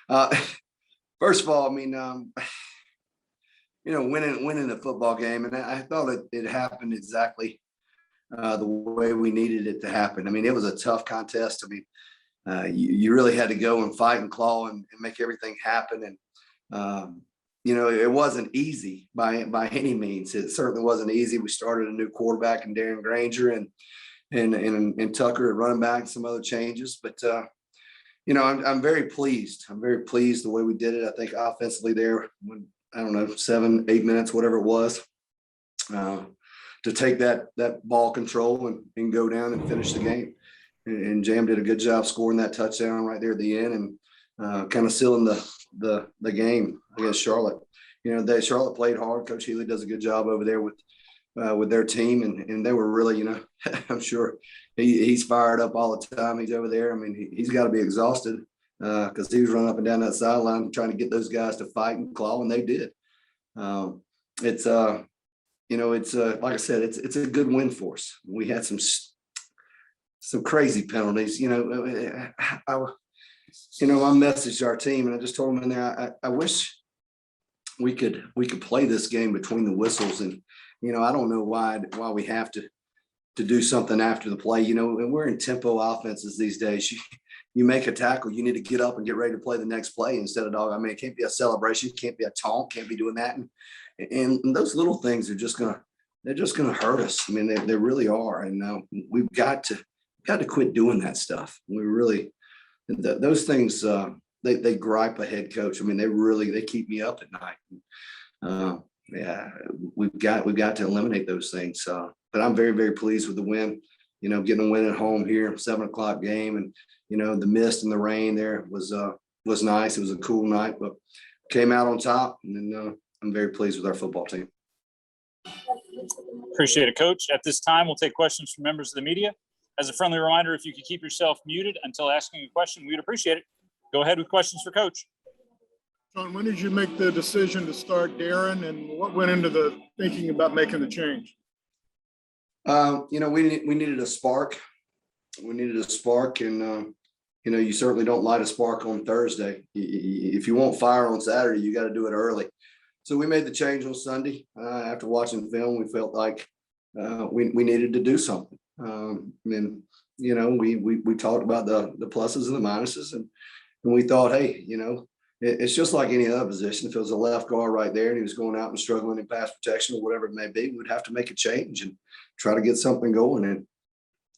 Uh, First of all, I mean, winning a football game, and I thought it happened exactly the way we needed it to happen. I mean, it was a tough contest. I mean, you really had to go and fight and claw and make everything happen. And it wasn't easy by any means. It certainly wasn't easy. We started a new quarterback in Darren Granger and Tucker at running back, and some other changes. But I'm very pleased. I'm very pleased the way we did it. I think offensively there, when, I don't know, 7-8 minutes, whatever it was, to take that ball control and go down and finish the game. And Jam did a good job scoring that touchdown right there at the end and kind of sealing the game against Charlotte. Charlotte played hard. Coach Healy does a good job over there with their team, and they were really, I'm sure he's fired up all the time. He's over there. I mean, he's got to be exhausted because he was running up and down that sideline trying to get those guys to fight and claw, and they did. It's like I said, it's a good win for us. We had some crazy penalties. I messaged our team and I just told them in there, I wish we could play this game between the whistles. And I don't know why we have to do something after the play. And we're in tempo offenses these days. You make a tackle, you need to get up and get ready to play the next play instead of dog. I mean, it can't be a celebration, it can't be a taunt, can't be doing that. And those little things are just gonna hurt us. I mean, they really are. And we've got to quit doing that stuff. We really, those things, they gripe a head coach. I mean, they keep me up at night. Yeah, we've got to eliminate those things. But I'm very, very pleased with the win. Getting a win at home here, 7:00 game, and the mist and the rain there was nice. It was a cool night, but came out on top, and I'm very pleased with our football team. Appreciate it, Coach. At this time, we'll take questions from members of the media. As a friendly reminder, if you could keep yourself muted until asking a question, we'd appreciate it. Go ahead with questions for Coach. Shawn, when did you make the decision to start Darren, and what went into the thinking about making the change? We needed a spark. We needed a spark, and you certainly don't light a spark on Thursday. If you want fire on Saturday, you got to do it early. So we made the change on Sunday. After watching film, we felt like we needed to do something. And we talked about the pluses and the minuses, and we thought, hey, it's just like any other position. If it was a left guard right there and he was going out and struggling in pass protection or whatever it may be, we'd have to make a change and try to get something going.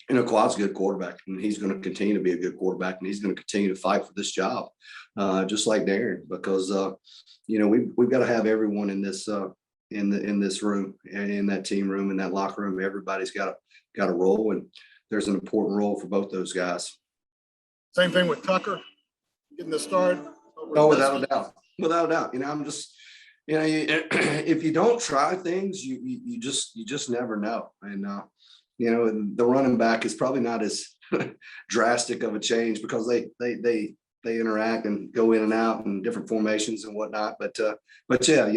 And Quad's a good quarterback, and he's going to continue to be a good quarterback, and he's going to continue to fight for this job, just like Darren, because we've got to have everyone in this in this room, in that team room, in that locker room. Everybody's got a role, and there's an important role for both those guys. Same thing with Tucker getting the start. Oh, without a doubt. I'm just, if you don't try things, you just never know. And the running back is probably not as drastic of a change because they interact and go in and out in different formations and whatnot. But yeah,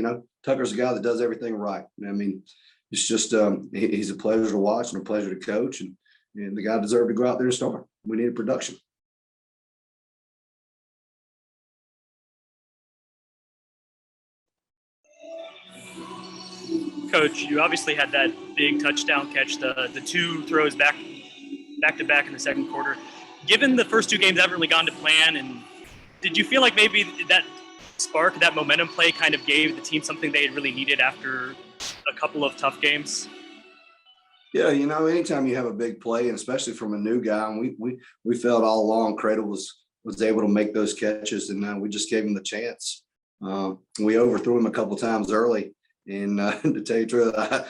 Tucker's a guy that does everything right. I mean, it's just he's a pleasure to watch and a pleasure to coach, and the guy deserved to go out there and start. We needed production. Coach, you obviously had that big touchdown catch, the two throws back to back in the second quarter. Given the first two games haven't really gone to plan, and did you feel like maybe that spark, that momentum play kind of gave the team something they really needed after a couple of tough games? Yeah, anytime you have a big play, and especially from a new guy, and we felt all along Cradle was able to make those catches, and we just gave him the chance. We overthrew him a couple of times early. And to tell you the truth, I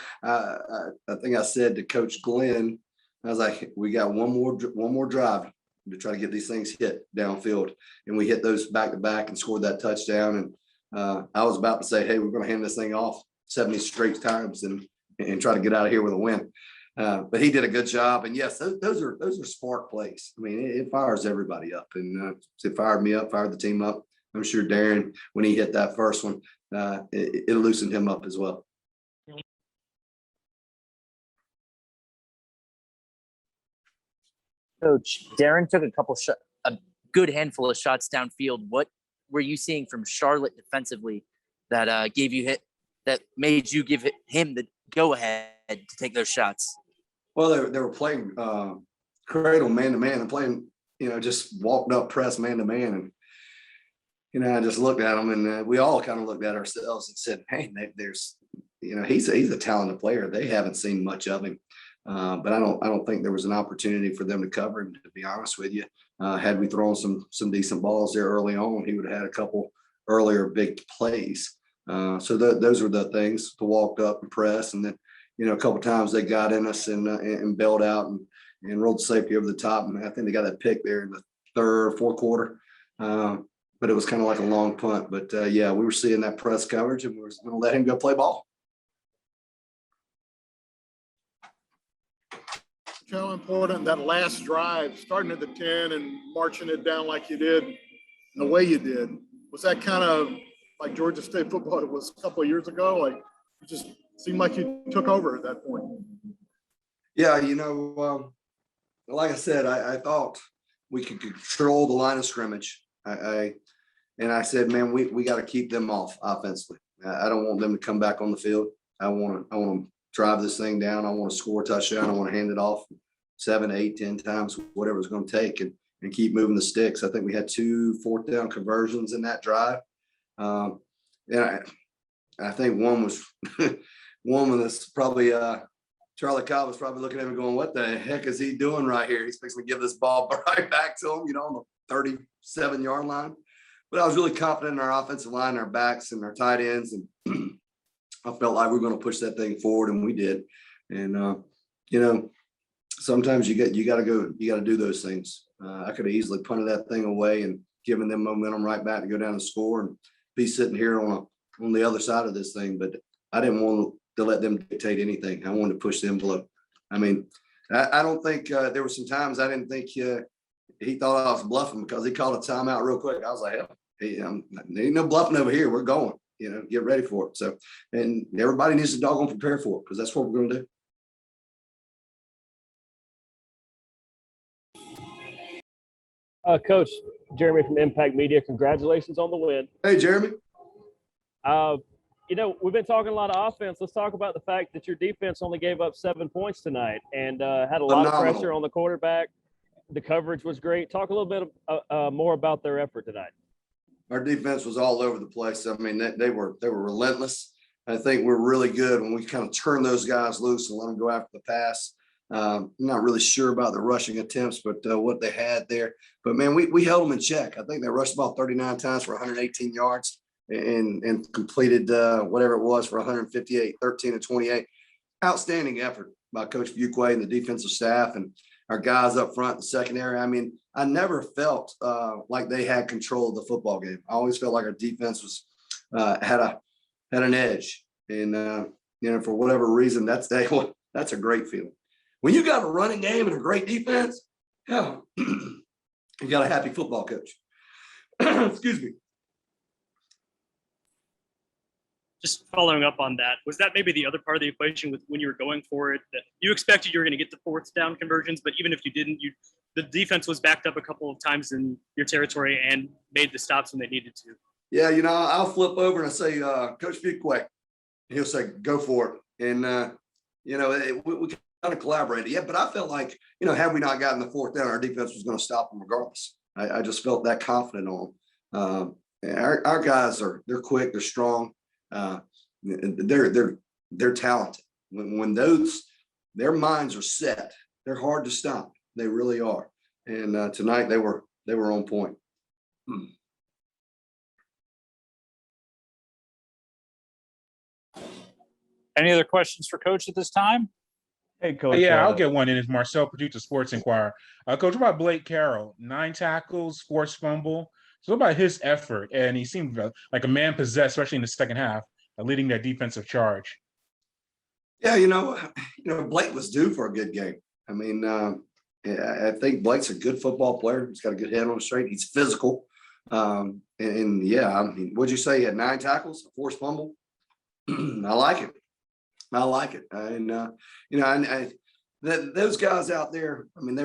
think I said to Coach Glenn, I was like, we got one more drive to try to get these things hit downfield. And we hit those back to back and scored that touchdown. And I was about to say, hey, we're going to hand this thing off 70 straight times and try to get out of here with a win. But he did a good job. And yes, those are spark plays. I mean, it fires everybody up, and it fired me up, fired the team up. I'm sure Darren, when he hit that first one, it loosened him up as well. Coach, Darren took a good handful of shots downfield. What were you seeing from Charlotte defensively that that made you give him the go ahead to take those shots? Well, they were playing cradle man to man and playing, just walked up press man to man. And, I just looked at them and we all kind of looked at ourselves and said, hey, there's, he's a talented player. They haven't seen much of him. But I don't think there was an opportunity for them to cover him, to be honest with you. Had we thrown some decent balls there early on, he would have had a couple earlier big plays. So those were the things, to walk up and press. And then, a couple times they got in us and bailed out and rolled safety over the top. And I think they got that pick there in the fourth quarter. But it was kind of like a long punt. But yeah, we were seeing that press coverage and we were going to let him go play ball. How important that last drive, starting at the 10 and marching it down like you did, and the way you did, was that kind of like Georgia State football it was a couple of years ago? Like, it just seemed like you took over at that point. Yeah, like I said, I thought we could control the line of scrimmage. I said, man, we got to keep them off offensively. I don't want them to come back on the field. I want to drive this thing down. I want to score a touchdown. I want to hand it off 7, 8, 10 times, whatever it's going to take, and keep moving the sticks. I think we had 2 fourth down conversions in that drive. And I think one was probably Charlie Cobb was probably looking at him going, what the heck is he doing right here? He's fixing to give this ball right back to him, on the 37-yard line. But I was really confident in our offensive line, our backs, and our tight ends, and I felt like we were going to push that thing forward, and we did. And sometimes you got to do those things. I could have easily punted that thing away and given them momentum right back to go down and score and be sitting here on the other side of this thing. But I didn't want to let them dictate anything. I wanted to push the envelope. I mean, I don't think there were some times I didn't think he thought I was bluffing because he called a timeout real quick. I was like, hell, there ain't no bluffing over here. We're going. Get ready for it. So, and everybody needs to doggone prepare for it because that's what we're going to do. Coach Jeremy from Impact Media, congratulations on the win. Hey, Jeremy. We've been talking a lot of offense. Let's talk about the fact that your defense only gave up 7 points tonight and had a lot of pressure on the quarterback. The coverage was great. Talk a little bit more about their effort tonight. Our defense was all over the place. I mean, they were relentless. I think we're really good when we kind of turn those guys loose and let them go after the pass. I'm not really sure about the rushing attempts, but what they had there. But, man, we held them in check. I think they rushed the ball 39 times for 118 yards and completed whatever it was for 158, 13 and 28. Outstanding effort by Coach Fuqua and the defensive staff and our guys up front in the secondary. I mean, I never felt like they had control of the football game. I always felt like our defense was had an edge. And, for whatever reason, that's a great feeling. When you got a running game and a great defense, you got a happy football coach. Excuse me. Just following up on that, was that maybe the other part of the equation with when you were going for it, that you expected you were going to get the fourth down conversions, but even if you didn't, the defense was backed up a couple of times in your territory and made the stops when they needed to? Yeah, I'll flip over and I say, Coach Fuqua, he'll say, go for it. And, we kind of collaborated. Yeah, but I felt like, had we not gotten the fourth down, our defense was going to stop them regardless. I just felt that confident on them. Our guys they're quick, they're strong. They're talented. When their minds are set, they're hard to stop. They really are. And tonight they were on point. Any other questions for Coach at this time? Hey, Coach. Yeah, I'll get one in. It's Marcel Paduta, Sports Inquirer. Coach, what about Blake Carroll? 9 tackles, forced fumble. So what about his effort? And he seemed like a man possessed, especially in the second half, leading that defensive charge. Yeah, Blake was due for a good game. I mean, I think Blake's a good football player. He's got a good head on straight. He's physical. And yeah, I mean, what'd you say? He had 9 tackles, a forced fumble. I like it. And, those guys out there, I mean,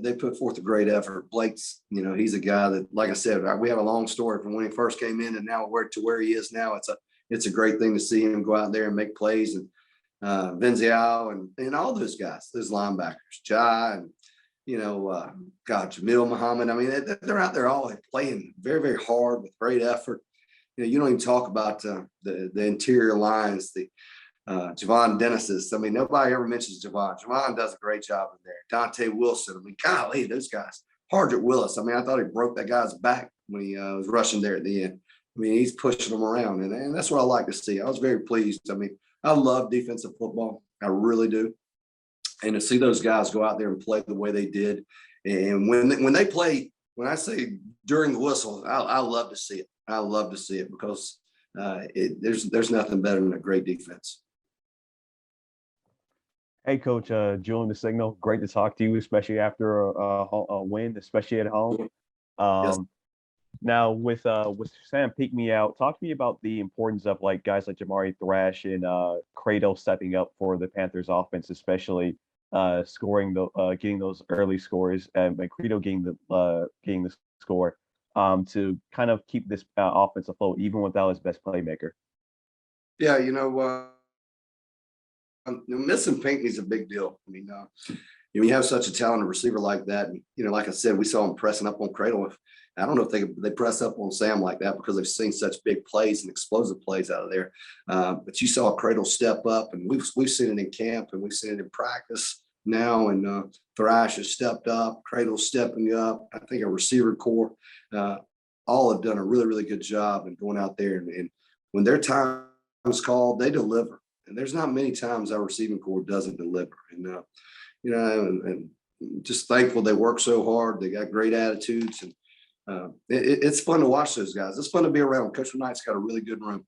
they put forth a great effort. Blake's, he's a guy that, like I said, we have a long story from when he first came in and now where he is now. It's a great thing to see him go out there and make plays, and Venzial and all those guys, those linebackers, Jai and Jamil Muhammad. I mean, they're out there all playing very, very hard with great effort. You don't even talk about the interior lines, the Javon Dennis's. I mean, nobody ever mentions Javon. Javon does a great job in there. Dante Wilson. I mean, golly, those guys. Hardrick Willis. I mean, I thought he broke that guy's back when he was rushing there at the end. I mean, he's pushing them around, and that's what I like to see. I was very pleased. I mean, I love defensive football. I really do. And to see those guys go out there and play the way they did, and when they play, when I say during the whistle, I love to see it. I love to see it because there's nothing better than a great defense. Hey, Coach, Julian the Signal, great to talk to you, especially after a win, especially at home. Yes. Now, with Sam peek me out, talk to me about the importance of guys like Jamari Thrash and Cradle stepping up for the Panthers offense, especially scoring getting those early scores, and Cradle getting the score to kind of keep this offense afloat, even without his best playmaker. Yeah, missing Pinckney's a big deal. I mean, when you have such a talented receiver like that, and like I said, we saw him pressing up on Cradle. I don't know if they press up on Sam like that because they've seen such big plays and explosive plays out of there. But you saw Cradle step up, and we've seen it in camp and we've seen it in practice now. And Thrash has stepped up, Cradle's stepping up. I think a receiver core, all have done a really, really good job in going out there. And when their time is called, they deliver. And there's not many times our receiving core doesn't deliver. And and just thankful they work so hard. They got great attitudes, and it's fun to watch those guys. It's fun to be around. Coach Knight's got a really good room.